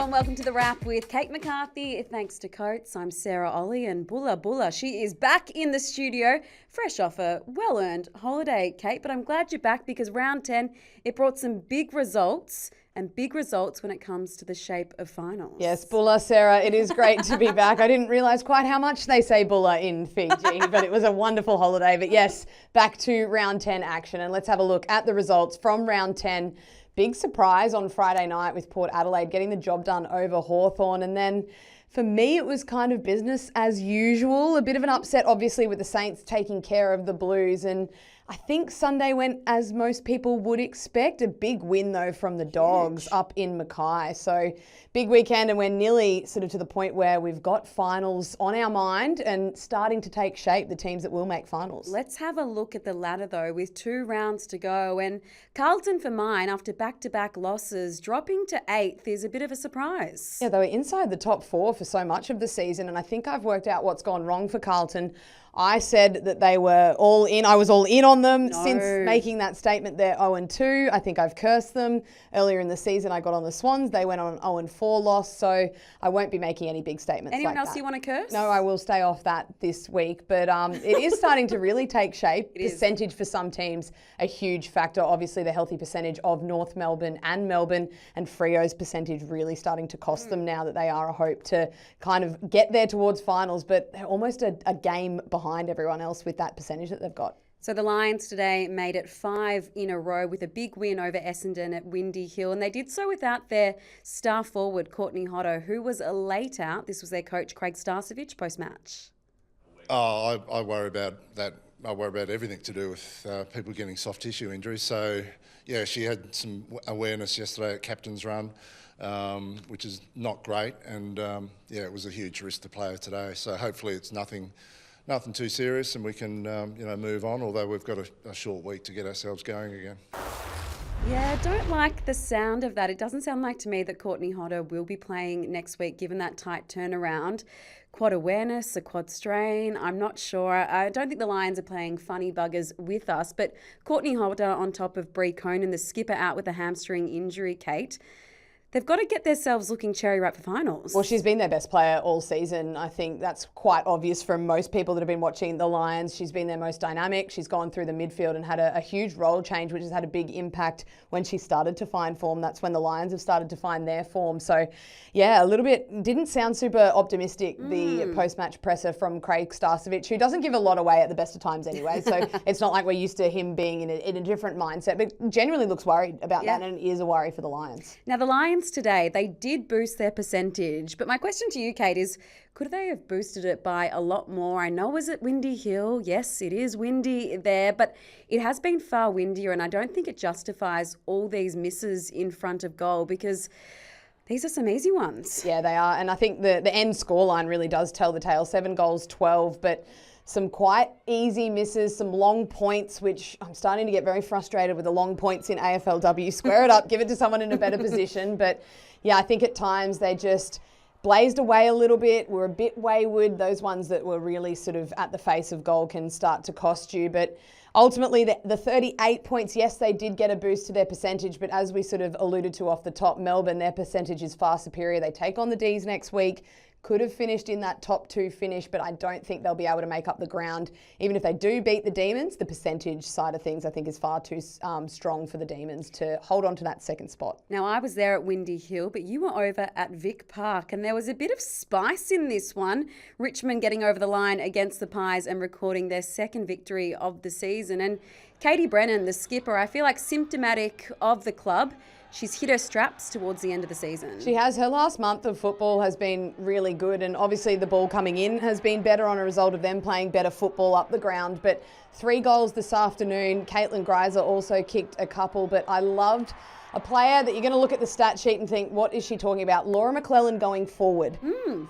everyone. Welcome to The Wrap with Kate McCarthy. Thanks to Coates, I'm Sarah Olle, and Bulla. She is back in the studio, fresh off a well-earned holiday, Kate. But I'm glad you're back because round 10, it brought some big results. And big results when it comes to the shape of finals. Yes, Bulla, Sarah, it is great to be back. I didn't realise quite how much they say Bulla in Fiji, but it was a wonderful holiday. But yes, back to round 10 action. And let's have a look at the results from round 10. Big surprise on Friday night with Port Adelaide getting the job done over Hawthorn. And then for me, it was kind of business as usual. A bit of an upset, obviously, with the Saints taking care of the Blues. And I think Sunday went as most people would expect. A big win, though, from the Dogs up in Mackay. So big weekend, and we're nearly sort of to the point where we've got finals on our mind and starting to take shape, the teams that will make finals. Let's have a look at the ladder, though, with 2 rounds to go. And Carlton, for mine, after back-to-back losses, dropping to 8th is a bit of a surprise. Yeah, they were inside the top 4 for so much of the season, and I think I've worked out what's gone wrong for Carlton. I said that they were all in. I was all in on them since making that statement. They're 0-2. I think I've cursed them. Earlier in the season, I got on the Swans. They went on an 0-4 loss, so I won't be making any big statements Anyone like else that. you want to curse? No, I will stay off that this week. But it is starting to really take shape. Percentage for some teams, a huge factor. Obviously, the healthy percentage of North Melbourne, and Freo's percentage really starting to cost them now that they are a hope to kind of get there towards finals. But they're almost a game behind everyone else with that percentage that they've got. So the Lions today made it 5 in a row with a big win over Essendon at Windy Hill, and they did so without their star forward, Courtney Hodder, who was a late out. This was their coach, Craig Starcevich, post-match. Oh, I worry about that. I worry about everything to do with people getting soft tissue injuries. So, yeah, she had some awareness yesterday at captain's run, which is not great. And, yeah, it was a huge risk to play her today. So hopefully it's nothing too serious and we can, move on, although we've got a short week to get ourselves going again. Yeah, I don't like the sound of that. It doesn't sound like to me that Courtney Hodder will be playing next week, given that tight turnaround. Quad awareness, a quad strain, I'm not sure. I don't think the Lions are playing funny buggers with us, but Courtney Hodder on top of Bree Conan, the skipper, out with a hamstring injury, Kate. They've got to get themselves looking cherry ripe for finals. Well, she's been their best player all season. I think that's quite obvious from most people that have been watching the Lions. She's been their most dynamic. She's gone through the midfield and had a huge role change, which has had a big impact when she started to find form. That's when the Lions have started to find their form. So, yeah, a little bit, didn't sound super optimistic, the post-match presser from Craig Starcevich, who doesn't give a lot away at the best of times anyway. So it's not like we're used to him being in a different mindset, but genuinely looks worried about that, and it is a worry for the Lions. Now, the Lions today, they did boost their percentage, but my question to you, Kate, is could they have boosted it by a lot more? I know it was at Windy Hill. Yes, it is windy there, but it has been far windier, and I don't think it justifies all these misses in front of goal because these are some easy ones. Yeah, they are, and I think the end scoreline really does tell the tale. 7 goals, 12, but some quite easy misses, some long points, which I'm starting to get very frustrated with the long points in AFLW. Square it up, give it to someone in a better position. But yeah, I think at times they just blazed away a little bit, were a bit wayward. Those ones that were really sort of at the face of goal can start to cost you. But ultimately, the 38 points, yes, they did get a boost to their percentage, but as we sort of alluded to off the top, Melbourne, their percentage is far superior. They take on the D's next week. Could have finished in that top 2 finish, but I don't think they'll be able to make up the ground. Even if they do beat the Demons, the percentage side of things I think is far too strong for the Demons to hold on to that second spot. Now, I was there at Windy Hill, but you were over at Vic Park, and there was a bit of spice in this one. Richmond getting over the line against the Pies and recording their second victory of the season. And Katie Brennan, the skipper, I feel like symptomatic of the club. She's hit her straps towards the end of the season. She has. Her last month of football has been really good, and obviously the ball coming in has been better on a result of them playing better football up the ground. But 3 goals this afternoon. Caitlin Greiser also kicked a couple, but I loved a player that you're going to look at the stat sheet and think, what is she talking about? Laura McClellan going forward.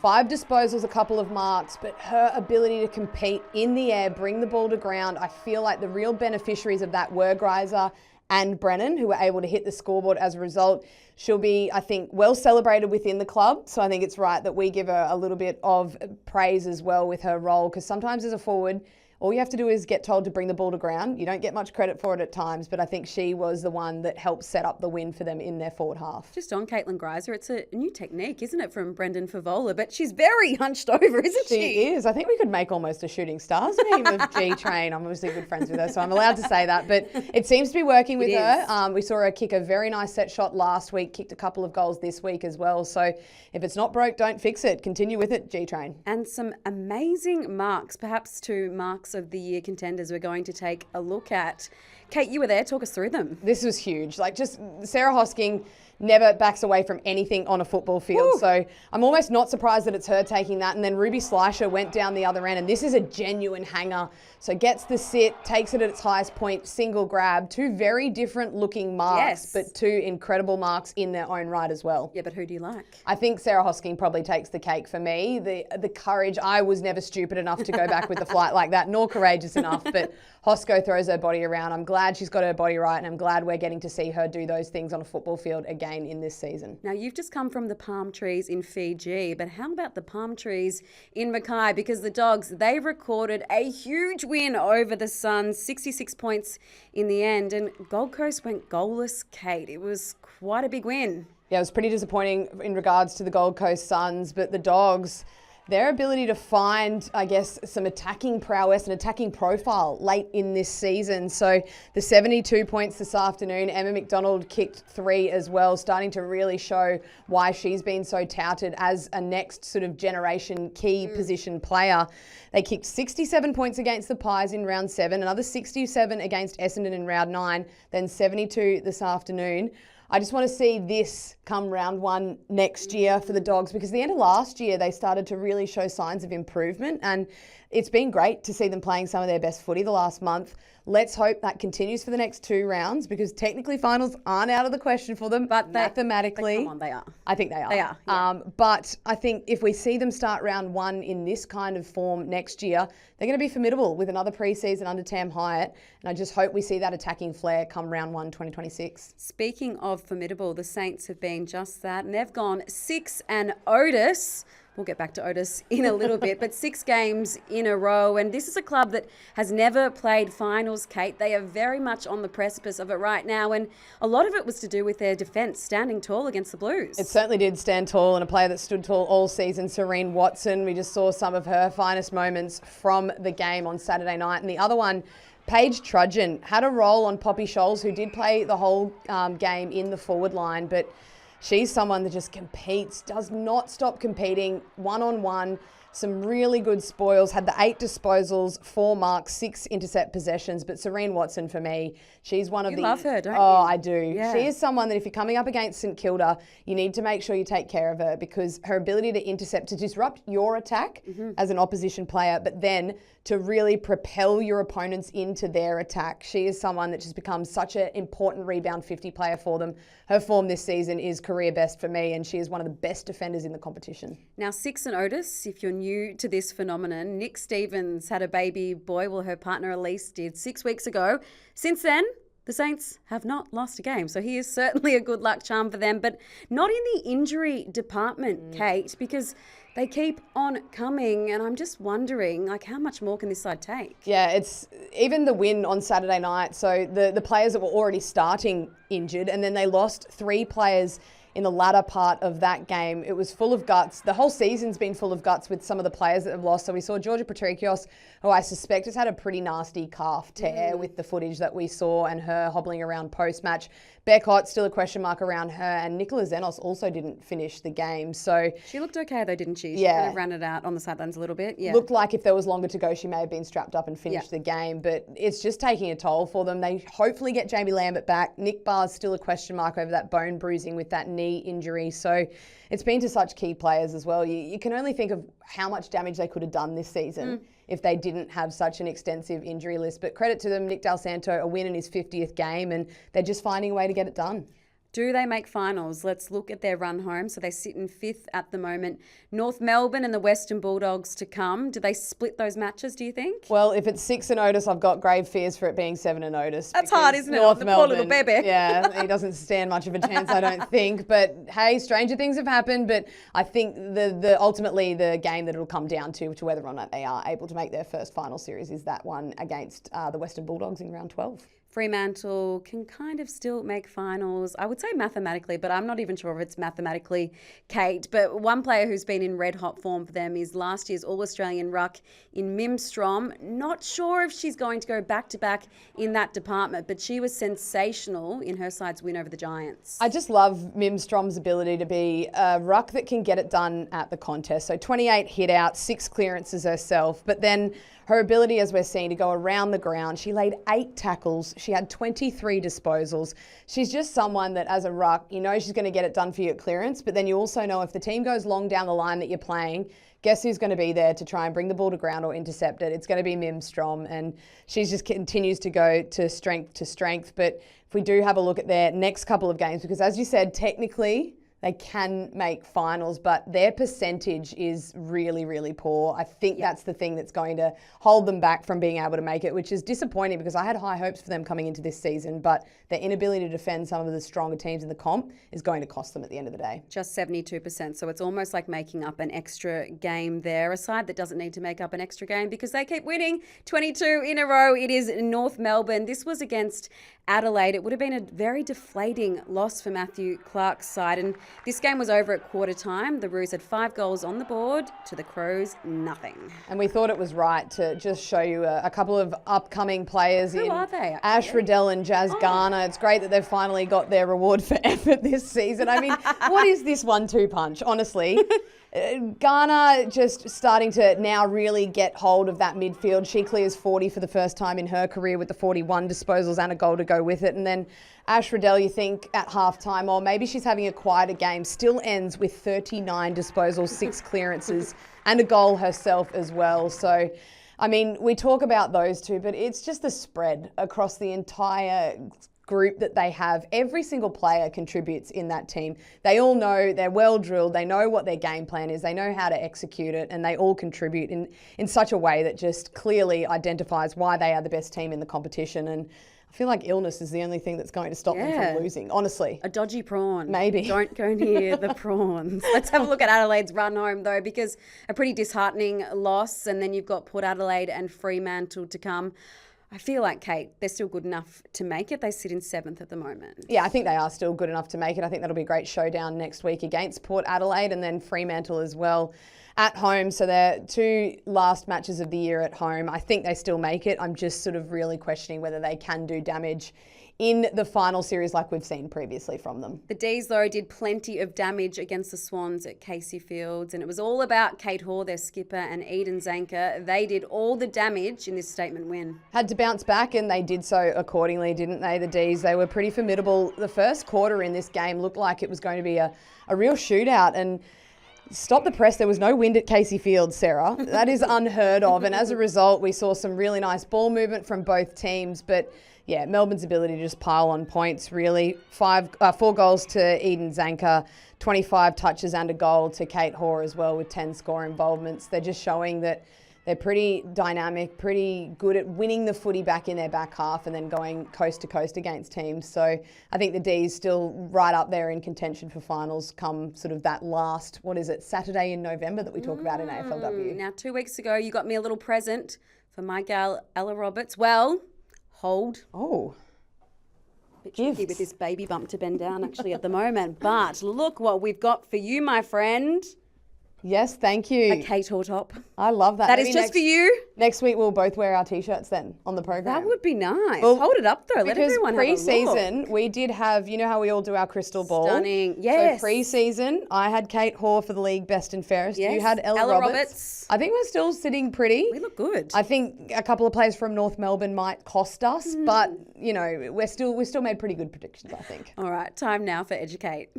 5 disposals, a couple of marks, but her ability to compete in the air, bring the ball to ground, I feel like the real beneficiaries of that were Greiser and Brennan, who were able to hit the scoreboard as a result. She'll be, I think, well celebrated within the club. So I think it's right that we give her a little bit of praise as well with her role, because sometimes as a forward, all you have to do is get told to bring the ball to ground. You don't get much credit for it at times, but I think she was the one that helped set up the win for them in their forward half. Just on Caitlin Greiser, it's a new technique, isn't it, from Brendan Favola? But she's very hunched over, isn't she? She is. I think we could make almost a shooting stars name of G-Train. I'm obviously good friends with her, so I'm allowed to say that. But it seems to be working with her. We saw her kick a very nice set shot last week, kicked a couple of goals this week as well. So if it's not broke, don't fix it. Continue with it, G-Train. And some amazing marks, perhaps 2 marks of the year contenders we're going to take a look at. Kate, you were there. Talk us through them. This was huge. Like, just Sarah Hosking never backs away from anything on a football field. Woo. So I'm almost not surprised that it's her taking that. And then Ruby Slisher went down the other end, and this is a genuine hanger. So gets the sit, takes it at its highest point, single grab. 2 very different looking marks, but 2 incredible marks in their own right as well. Yeah, but who do you like? I think Sarah Hosking probably takes the cake for me. The courage, I was never stupid enough to go back with the flight like that, nor courageous enough, but Hosco throws her body around. I'm glad she's got her body right, and I'm glad we're getting to see her do those things on a football field again in this season. Now, you've just come from the palm trees in Fiji, but how about the palm trees in Mackay? Because the Dogs, they recorded a huge win over the Suns, 66 points in the end, and Gold Coast went goalless, Kate. It was quite a big win. Yeah, it was pretty disappointing in regards to the Gold Coast Suns, but the Dogs, their ability to find, I guess, some attacking prowess and attacking profile late in this season. So the 72 points this afternoon, Emma McDonald kicked 3 as well, starting to really show why she's been so touted as a next sort of generation key position player. They kicked 67 points against the Pies in round 7, another 67 against Essendon in round 9, then 72 this afternoon. I just want to see this come round 1 next year for the Dogs, because at the end of last year, they started to really show signs of improvement, and it's been great to see them playing some of their best footy the last month. Let's hope that continues for the next 2 rounds, because technically finals aren't out of the question for them, but mathematically. Come on, they are. I think they are. They are. Yeah. But I think if we see them start round 1 in this kind of form next year, they're going to be formidable with another pre-season under Tam Hyatt. And I just hope we see that attacking flair come round 1 2026. Speaking of formidable, the Saints have been just that, and they've gone 6 and Otis. We'll get back to Otis in a little bit, but 6 games in a row. And this is a club that has never played finals, Kate. They are very much on the precipice of it right now. And a lot of it was to do with their defence standing tall against the Blues. It certainly did stand tall, and a player that stood tall all season, Serene Watson. We just saw some of her finest moments from the game on Saturday night. And the other one, Paige Trudgeon, had a role on Poppy Scholes, who did play the whole game in the forward line, but she's someone that just competes, does not stop competing, one-on-one, some really good spoils, had the 8 disposals, 4 marks, 6 intercept possessions. But Serene Watson, for me, she's one of You love her, don't you? Oh, I do. Yeah. She is someone that if you're coming up against St Kilda, you need to make sure you take care of her, because her ability to intercept, to disrupt your attack as an opposition player, but then to really propel your opponents into their attack. She is someone that just becomes such an important rebound 50 player for them. Her form this season is career best for me, and she is one of the best defenders in the competition. Now, 6 and Otis, if you're new to this phenomenon, Nick Stevens had a baby boy. Well, her partner Elise did 6 weeks ago. Since then, the Saints have not lost a game. So he is certainly a good luck charm for them, but not in the injury department, Kate, because they keep on coming, and I'm just wondering, like, how much more can this side take? Yeah, it's even the win on Saturday night. So the players that were already starting injured, and then they lost 3 players in the latter part of that game. It was full of guts. The whole season's been full of guts with some of the players that have lost. So we saw Georgia Patrikios, who I suspect has had a pretty nasty calf tear with the footage that we saw, and her hobbling around post-match. Beck Hott, still a question mark around her, and Nicola Zenos also didn't finish the game. So She looked okay though, didn't she? She Yeah. kind of ran it out on the sidelines a little bit. Yeah. looked like if there was longer to go, she may have been strapped up and finished the game, but it's just taking a toll for them. They hopefully get Jamie Lambert back. Nick Barr's still a question mark over that bone bruising with that knee injury. So it's been to such key players as well. You can only think of how much damage they could have done this season if they didn't have such an extensive injury list. But credit to them, Nick Del Santo, a win in his 50th game, and they're just finding a way to get it done. Do they make finals? Let's look at their run home. So they sit in 5th at the moment. North Melbourne and the Western Bulldogs to come. Do they split those matches, do you think? Well, if it's 6 and Otis, I've got grave fears for it being 7 and Otis. That's hard, isn't it? North The Melbourne, poor little baby. Yeah, he doesn't stand much of a chance, I don't think. But hey, stranger things have happened. But I think the ultimately the game that it'll come down to whether or not they are able to make their first final series is that one against the Western Bulldogs in round 12. Fremantle can kind of still make finals. I would say mathematically, but I'm not even sure if it's mathematically, Kate. But one player who's been in red hot form for them is last year's All-Australian ruck in Mimstrom. Not sure if she's going to go back-to-back in that department, but she was sensational in her side's win over the Giants. I just love Mimstrom's ability to be a ruck that can get it done at the contest. So 28 hit out, 6 clearances herself, but then her ability, as we're seeing, to go around the ground. She laid 8 tackles. She had 23 disposals. She's just someone that, as a ruck, you know she's going to get it done for you at clearance, but then you also know if the team goes long down the line that you're playing, guess who's going to be there to try and bring the ball to ground or intercept it? It's going to be Mimstrom, and she just continues to go to strength. But if we do have a look at their next couple of games, because as you said, technically they can make finals, but their percentage is really, really poor. I think that's the thing that's going to hold them back from being able to make it, which is disappointing because I had high hopes for them coming into this season, but their inability to defend some of the stronger teams in the comp is going to cost them at the end of the day. Just 72%, so it's almost like making up an extra game there. A side that doesn't need to make up an extra game because they keep winning 22 in a row. It is North Melbourne. This was against Adelaide. It would have been a very deflating loss for Matthew Clark's side, and this game was over at quarter time. The Roos had 5 goals on the board, to the Crows, nothing. And we thought it was right to just show you a couple of upcoming players. Who are they? Ash Riddell and Jazz Garner. It's great that they've finally got their reward for effort this season. I mean, what is this 1-2 punch, honestly? Garner just starting to now really get hold of that midfield. She clears 40 for the first time in her career with the 41 disposals and a goal to go with it. And then Ash Riddell, you think at halftime, or maybe she's having a quieter game, still ends with 39 disposals, 6 clearances and a goal herself as well. So, I mean, we talk about those two, but it's just the spread across the entire group that they have. Every single player contributes in that team. They all know, they're well drilled, they know what their game plan is, they know how to execute it, and they all contribute in such a way that just clearly identifies why they are the best team in the competition. And I feel like illness is the only thing that's going to stop them from losing, honestly. A dodgy prawn. Maybe. Don't go near the prawns. Let's have a look at Adelaide's run home, though, because a pretty disheartening loss, and then you've got Port Adelaide and Fremantle to come. I feel like, Kate, they're still good enough to make it. They sit in 7th at the moment. Yeah, I think they are still good enough to make it. I think that'll be a great showdown next week against Port Adelaide and then Fremantle as well at home. So their 2 last matches of the year at home. I think they still make it. I'm just sort of really questioning whether they can do damage in the final series like we've seen previously from them. The D's, though, did plenty of damage against the Swans at Casey Fields, and it was all about Kate Hoare, their skipper, and Eden Zanker. They did all the damage in this statement win. Had to bounce back, and they did so accordingly, didn't they, the D's? They were pretty formidable. The first quarter in this game looked like it was going to be a real shootout, and stop the press. There was no wind at Casey Fields, Sarah. That is unheard of, and as a result, we saw some really nice ball movement from both teams, but yeah, Melbourne's ability to just pile on points, really. 4 goals to Eden Zanker, 25 touches and a goal to Kate Hoare as well with 10 score involvements. They're just showing that they're pretty dynamic, pretty good at winning the footy back in their back half and then going coast to coast against teams. So I think the D's still right up there in contention for finals come sort of that last, Saturday in November that we talk about in AFLW. Now, 2 weeks ago, you got me a little present for my gal, Ella Roberts. Well, hold. Oh. Bit tricky with this baby bump to bend down actually at the moment. But look what we've got for you, my friend. Yes, thank you. A Kate Hoare top. I love that. That is just for you. Next week we'll both wear our t-shirts then on the program. That would be nice. Well, hold it up though. Let everyone have a look. Because pre-season we did have, you know how we all do our crystal ball? Stunning. Yes. So pre-season I had Kate Hoare for the league best and fairest. Yes. You had Ella Roberts. I think we're still sitting pretty. We look good. I think a couple of players from North Melbourne might cost us, but you know, we still made pretty good predictions, I think. All right, time now for Educate.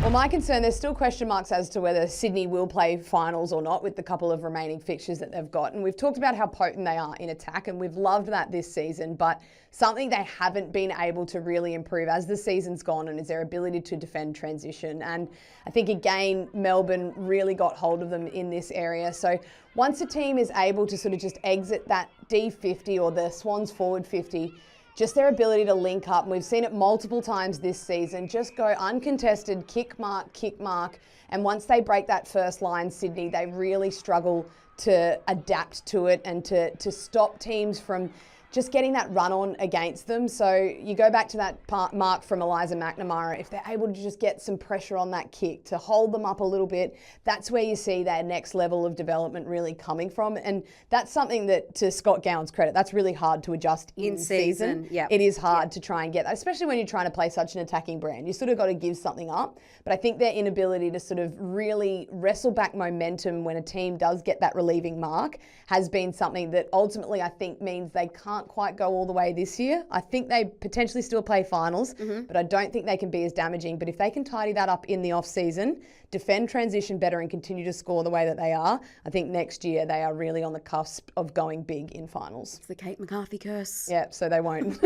Well, my concern, there's still question marks as to whether Sydney will play finals or not with the couple of remaining fixtures that they've got. And we've talked about how potent they are in attack, and we've loved that this season. But something they haven't been able to really improve as the season's gone on is their ability to defend transition. And I think, again, Melbourne really got hold of them in this area. So once a team is able to sort of just exit that D50 or the Swans forward 50, just their ability to link up, and we've seen it multiple times this season, just go uncontested, kick mark, and once they break that first line, Sydney, they really struggle to adapt to it and to stop teams from just getting that run on against them. So you go back to that mark from Eliza McNamara, if they're able to just get some pressure on that kick, to hold them up a little bit, that's where you see their next level of development really coming from. And that's something that, to Scott Gowan's credit, that's really hard to adjust in season. Yep. It is hard to try and get that, especially when you're trying to play such an attacking brand. You sort of got to give something up. But I think their inability to sort of really wrestle back momentum when a team does get that relieving mark has been something that ultimately I think means they can't quite go all the way this year. I think they potentially still play finals, but I don't think they can be as damaging. But if they can tidy that up in the off-season, defend transition better and continue to score the way that they are, I think next year they are really on the cusp of going big in finals. It's the Kate McCarthy curse. Yeah, so they won't.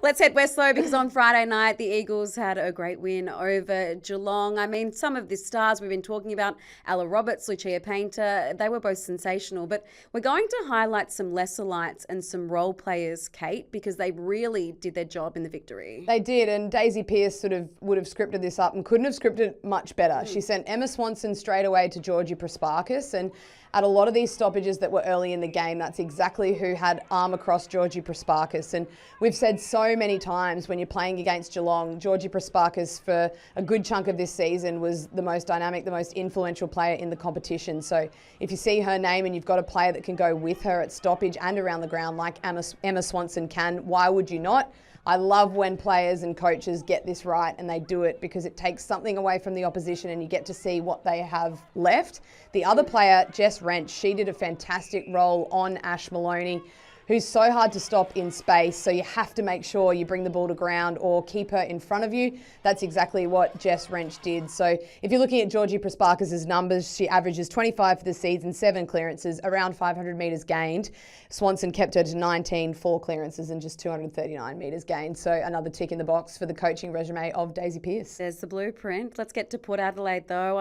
Let's head west though, because on Friday night, the Eagles had a great win over Geelong. I mean, some of the stars we've been talking about, Ella Roberts, Lucia Painter, they were both sensational. But we're going to highlight some lesser lights and some role players, Kate, because they really did their job in the victory. They did, and Daisy Pearce sort of would have scripted this up and couldn't have scripted it much better. She sent Emma Swanson straight away to Georgie Prasparkas, and at a lot of these stoppages that were early in the game, that's exactly who had arm across Georgie Prasparkas. And we've said so many times when you're playing against Geelong, Georgie Prasparkas for a good chunk of this season was the most dynamic, the most influential player in the competition. So if you see her name and you've got a player that can go with her at stoppage and around the ground like Emma Swanson can, why would you not? I love when players and coaches get this right and they do it, because it takes something away from the opposition and you get to see what they have left. The other player, Jess Wrench, she did a fantastic role on Ash Maloney, who's so hard to stop in space. So you have to make sure you bring the ball to ground or keep her in front of you. That's exactly what Jess Wrench did. So if you're looking at Georgie Prasparkas' numbers, she averages 25 for the season, 7 clearances, around 500 metres gained. Swanson kept her to 19, 4 clearances and just 239 metres gained. So another tick in the box for the coaching resume of Daisy Pearce. There's the blueprint. Let's get to Port Adelaide though.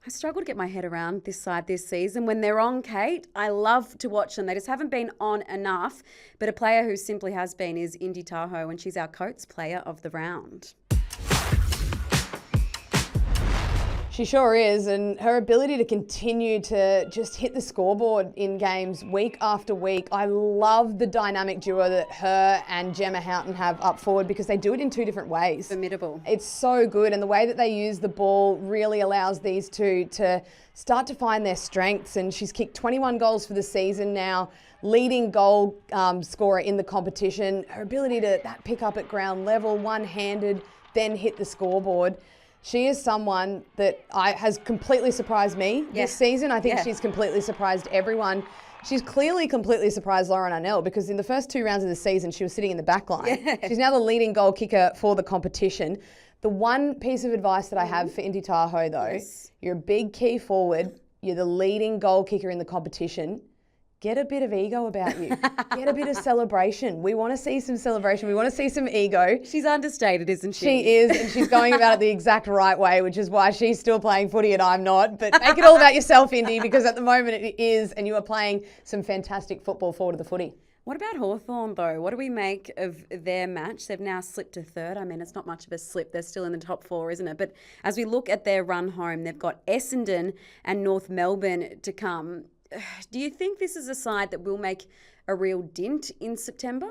I struggle to get my head around this side this season. When they're on, Kate, I love to watch them. They just haven't been on enough. But a player who simply has been is Indy Tahoe, and she's our Coates player of the round. She sure is, and her ability to continue to just hit the scoreboard in games week after week. I love the dynamic duo that her and Gemma Houghton have up forward, because they do it in 2 different ways. Formidable. It's so good, and the way that they use the ball really allows these two to start to find their strengths. And she's kicked 21 goals for the season now, leading goal scorer in the competition. Her ability to that pick up at ground level, one-handed, then hit the scoreboard. She is someone that has completely surprised me this season. I think she's completely surprised everyone. She's clearly completely surprised Lauren Arnell, because in the first 2 rounds of the season, she was sitting in the back line. Yeah. She's now the leading goal kicker for the competition. The one piece of advice that I have for Indy Tahoe, though, you're a big key forward. You're the leading goal kicker in the competition. Get a bit of ego about you. Get a bit of celebration. We want to see some celebration. We want to see some ego. She's understated, isn't she? She is, and she's going about it the exact right way, which is why she's still playing footy and I'm not. But make it all about yourself, Indy, because at the moment it is, and you are playing some fantastic football forward of the footy. What about Hawthorn though? What do we make of their match? They've now slipped to 3rd. I mean, it's not much of a slip. They're still in the top 4, isn't it? But as we look at their run home, they've got Essendon and North Melbourne to come. Do you think this is a side that will make a real dint in September?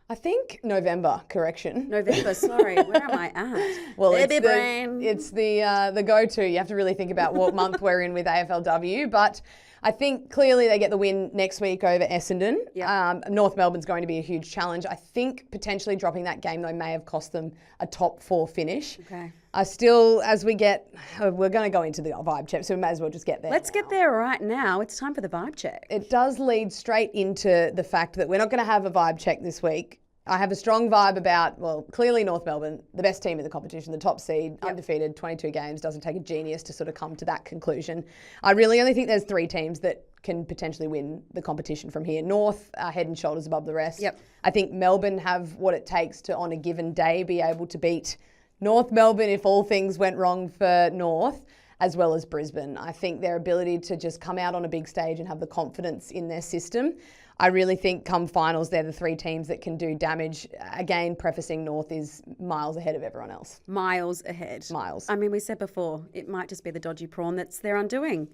I think November, correction. November, sorry. Where am I at? Well, it's the go-to. You have to really think about what month we're in with AFLW. But I think clearly they get the win next week over Essendon. Yep. North Melbourne's going to be a huge challenge. I think potentially dropping that game, though, may have cost them a top 4 finish. Okay. We're going to go into the vibe check, so we may as well just get there. Let's get there right now. It's time for the vibe check. It does lead straight into the fact that we're not going to have a vibe check this week. I have a strong vibe about, well, clearly North Melbourne, the best team in the competition, the top seed, undefeated, 22 games, doesn't take a genius to sort of come to that conclusion. I really only think there's 3 teams that can potentially win the competition from here. North are head and shoulders above the rest. Yep. I think Melbourne have what it takes to, on a given day, be able to beat North Melbourne if all things went wrong for North, as well as Brisbane. I think their ability to just come out on a big stage and have the confidence in their system, I really think come finals, they're the 3 teams that can do damage. Again, prefacing North is miles ahead of everyone else. Miles ahead. Miles. I mean, we said before, it might just be the dodgy prawn that's their undoing.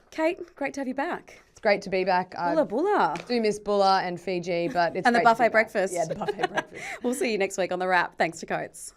Kate, great to have you back. It's great to be back. Bulla. I do miss Bulla and Fiji, but it's And the great to be buffet back. breakfast. Yeah, the buffet breakfast. We'll see you next week on The Wrap. Thanks to Coates.